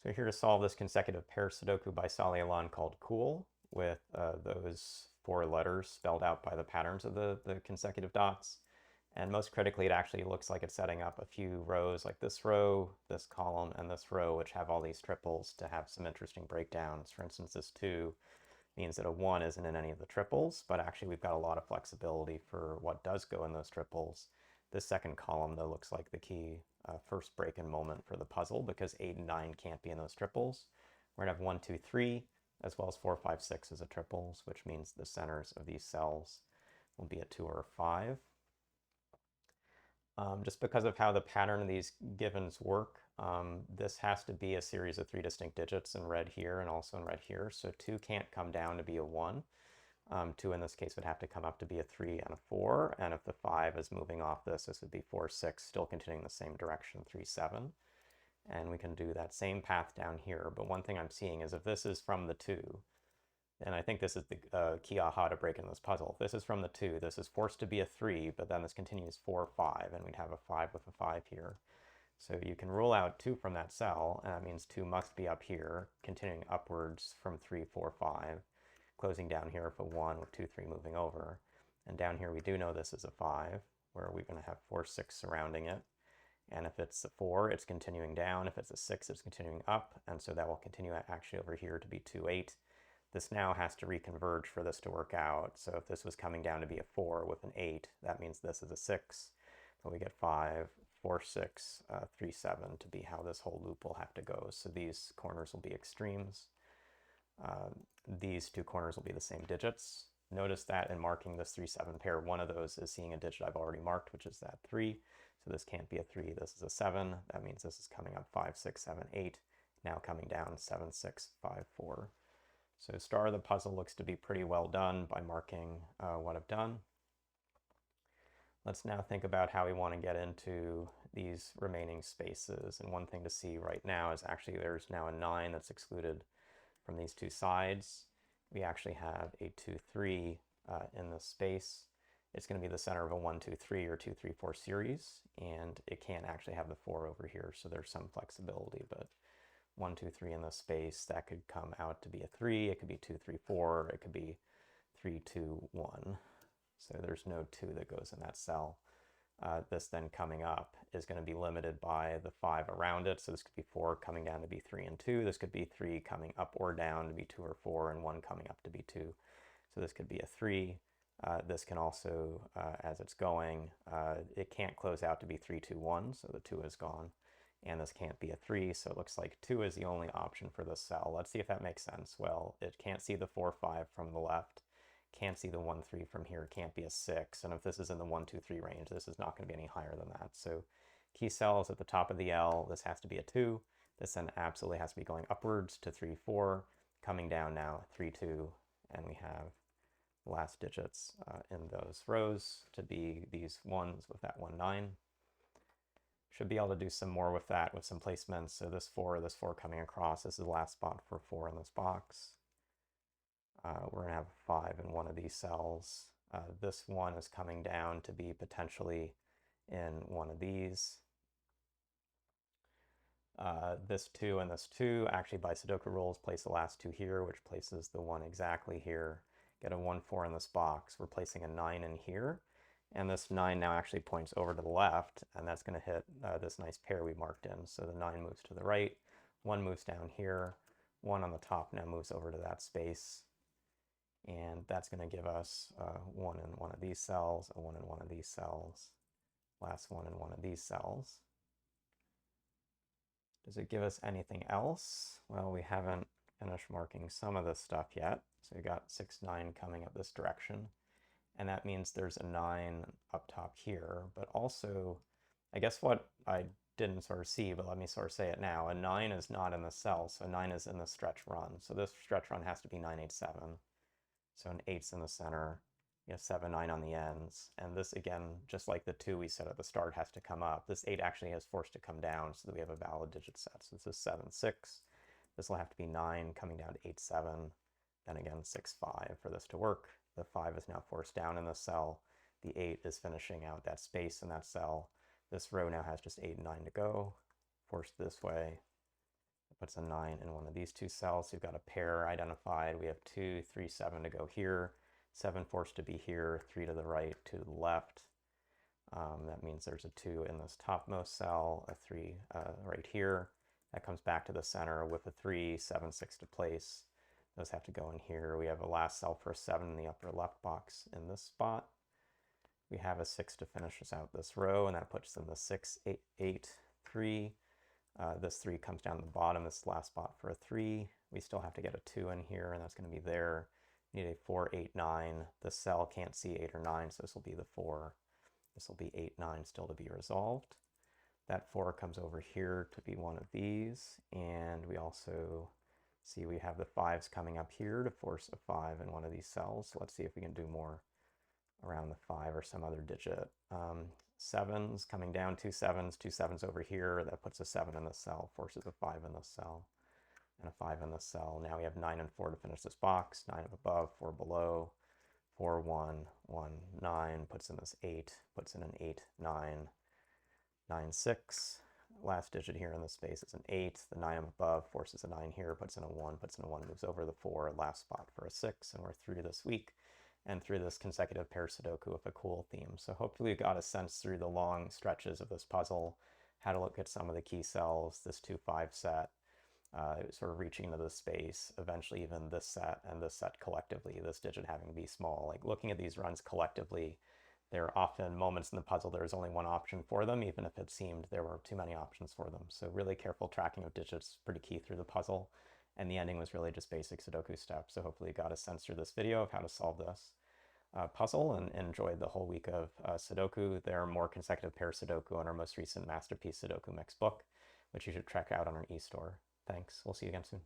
So here to solve this consecutive pair Sudoku by Salih Alan called Cool, with those 4 letters spelled out by the patterns of the consecutive dots. And most critically, it actually looks like it's setting up a few rows like this row, this column, and this row, which have all these triples to have some interesting breakdowns. For instance, this 2 means that a 1 isn't in any of the triples, but actually we've got a lot of flexibility for what does go in those triples. This second column, though, looks like the key first break-in moment for the puzzle because 8 and 9 can't be in those triples. We're going to have 1, 2, 3, as well as 4, 5, 6 as a triples, which means the centers of these cells will be a 2 or a 5. Just because of how the pattern of these givens work, this has to be a series of 3 distinct digits in red here and also in red here. So 2 can't come down to be a 1. 2 in this case would have to come up to be a 3 and a 4. And if the 5 is moving off this would be 4, 6, still continuing the same direction, 3, 7. And we can do that same path down here. But one thing I'm seeing is if this is from the 2, and I think this is the key aha to break in this puzzle. If this is from the 2, this is forced to be a 3, but then this continues 4, 5, and we'd have a 5 with a 5 here. So you can rule out 2 from that cell, and that means 2 must be up here, continuing upwards from 3, 4, 5, closing down here for 1 with 2, 3 moving over. And down here we do know this is a 5, where we're going to have 4, 6 surrounding it. And if it's a 4, it's continuing down. If it's a 6, it's continuing up. And so that will continue actually over here to be 2, 8. This now has to reconverge for this to work out. So if this was coming down to be a 4 with an 8, that means this is a 6. So we get 5, 4, 6, 3, 7 to be how this whole loop will have to go. So these corners will be extremes. These 2 corners will be the same digits. Notice that in marking this 3, 7 pair, one of those is seeing a digit I've already marked, which is that 3. So this can't be a 3, this is a 7. That means this is coming up 5, 6, 7, 8. Now coming down 7, 6, 5, 4. So star of the puzzle looks to be pretty well done by marking what I've done. Let's now think about how we want to get into these remaining spaces. And one thing to see right now is actually there's now a 9 that's excluded from these 2 sides. We actually have a 2, 3 in this space. It's going to be the center of a 1, 2, 3 or 2, 3, 4 series, and it can't actually have the 4 over here, so there's some flexibility, but 1, 2, 3 in this space, that could come out to be a 3, it could be 2, 3, 4, it could be 3, 2, 1. So there's no 2 that goes in that cell. This then coming up is going to be limited by the 5 around it, so this could be 4 coming down to be 3 and 2, this could be 3 coming up or down to be 2 or 4, and 1 coming up to be 2. So this could be a 3. This can also, as it's going, it can't close out to be 3, 2, 1, so the 2 is gone. And this can't be a 3, so it looks like 2 is the only option for this cell. Let's see if that makes sense. Well, it can't see the 4, 5 from the left, can't see the 1, 3 from here, can't be a 6, and if this is in the 1, 2, 3 range, this is not going to be any higher than that. So key cells at the top of the L, this has to be a 2. This then absolutely has to be going upwards to 3, 4, coming down now 3, 2, and we have the last digits in those rows to be these 1s with that 1, 9. Should be able to do some more with that with some placements. So this 4 coming across, this is the last spot for 4 in this box. We're going to have 5 in one of these cells. This 1 is coming down to be potentially in one of these. This 2 and this 2, actually by Sudoku rules, place the last 2 here, which places the 1 exactly here. Get a 1, 4 in this box. We're placing a 9 in here. And this 9 now actually points over to the left, and that's going to hit this nice pair we marked in. So the 9 moves to the right, 1 moves down here, 1 on the top now moves over to that space. And that's going to give us 1 in one of these cells, a 1 in one of these cells, last 1 in one of these cells. Does it give us anything else? Well, we haven't finished marking some of this stuff yet. So we got 6, 9 coming up this direction. And that means there's a 9 up top here, but also, I guess what I didn't sort of see, but let me sort of say it now, a 9 is not in the cell, so 9 is in the stretch run. So this stretch run has to be 9, 8, 7. So an 8's in the center, you have 7, 9 on the ends. And this, again, just like the 2 we said at the start, has to come up. This 8 actually has forced to come down so that we have a valid digit set. So this is 7, 6. This will have to be 9 coming down to 8, 7. Then again, 6, 5 for this to work. The 5 is now forced down in the cell. The 8 is finishing out that space in that cell. This row now has just 8 and 9 to go. Forced this way. That puts a 9 in one of these two cells. So we've got a pair identified. We have 2, 3, 7 to go here. 7 forced to be here, 3 to the right, 2 to the left. That means there's a 2 in this topmost cell, a 3 right here. That comes back to the center with a 3, 7, 6 to place. Those have to go in here. We have a last cell for a 7 in the upper left box in this spot. We have a 6 to finish us out this row, and that puts in the 6, 8, 8, 3. This 3 comes down the bottom, this last spot for a 3. We still have to get a 2 in here, and that's going to be there. We need a 4, 8, 9. The cell can't see 8 or 9, so this will be the 4. This will be 8, 9 still to be resolved. That 4 comes over here to be one of these, and we also see we have the 5s coming up here to force a 5 in one of these cells. So let's see if we can do more around the 5 or some other digit. 7s coming down, 2 7s over here. That puts a 7 in this cell, forces a 5 in this cell, and a 5 in this cell. Now we have 9 and 4 to finish this box. 9 up above, 4 below. 4, 1, 1, 9, puts in this 8, puts in an 8, 9, 9, 6. Last digit here in this space is an 8. The 9 up above forces a 9 here, puts in a 1, puts in a 1, moves over the 4, last spot for a 6, and we're through this week and through this consecutive pair Sudoku with a cool theme. So hopefully you got a sense through the long stretches of this puzzle, how to look at some of the key cells, this 2-5 set, sort of reaching into the space, eventually even this set and this set collectively, this digit having to be small. Like looking at these runs collectively, there are often moments in the puzzle there's only one option for them, even if it seemed there were too many options for them. So really careful tracking of digits is pretty key through the puzzle. And the ending was really just basic Sudoku steps. So hopefully you got a sense through this video of how to solve this puzzle and enjoyed the whole week of Sudoku. There are more consecutive pair Sudoku in our most recent Masterpiece Sudoku Mix book, which you should check out on our e-store. Thanks. We'll see you again soon.